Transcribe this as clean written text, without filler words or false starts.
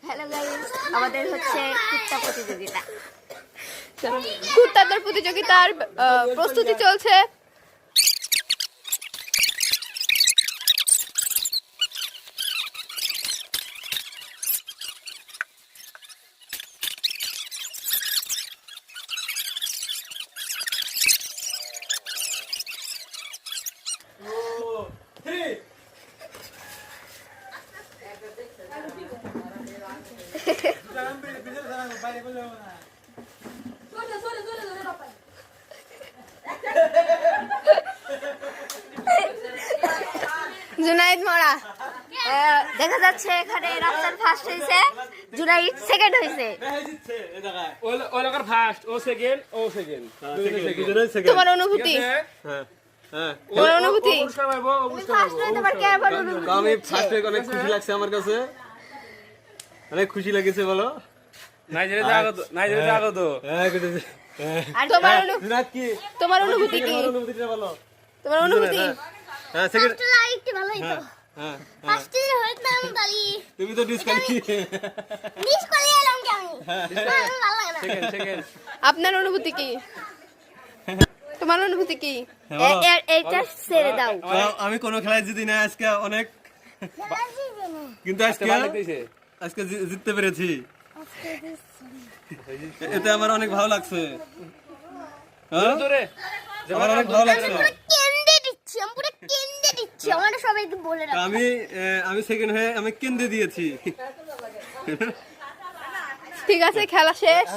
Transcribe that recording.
Hello guys, আমাদের হচ্ছে কুত্তা প্রতিযোগিতা। কুত্তাদের প্রতিযোগিতার প্রস্তুতি চলছে। জুনাইদ মরা দেখা যাচ্ছে এখানে রাফসান ফার্স্ট হয়েছে, জুনাইদ সেকেন্ড হয়েছে। তোমার অনুভূতি? তোমার অনুভূতি? আমি ফার্স্ট অনেক খুশি লাগছে, আমার কাছে অনেক খুশি লাগছে। বলো তোমার অনুভূতি কি? বলো তোমার অনুভূতি? হ্যাঁ সেকেন্ড একটু ভালো হইতো। হ্যাঁ ফার্স্টে হইতাম তালি তুমি তো ডিসকালিয়ালাম কি আমি? ভালো লাগে না। সেকেন্ড আপনার অনুভূতি কি? তোমার অনুভূতি কি? এটা ছেড়ে দাও। আমি কোনো খেলায় জিতি না আজকে, অনেক কিন্তু আজকে জিততে পেরেছি, এতে আমার অনেক ভালো লাগছে। আমার অনেক ভালো লাগছে। কেন্দ্রে দিচ্ছি, আমি পুরো কেন্দ্রে দিচ্ছি। আমাদের সবাইকে বলে রাখো। আমি সেকেন্ড হয়ে আমি কেন্দ্রে দিয়েছি। ঠিক আছে, খেলা শেষ।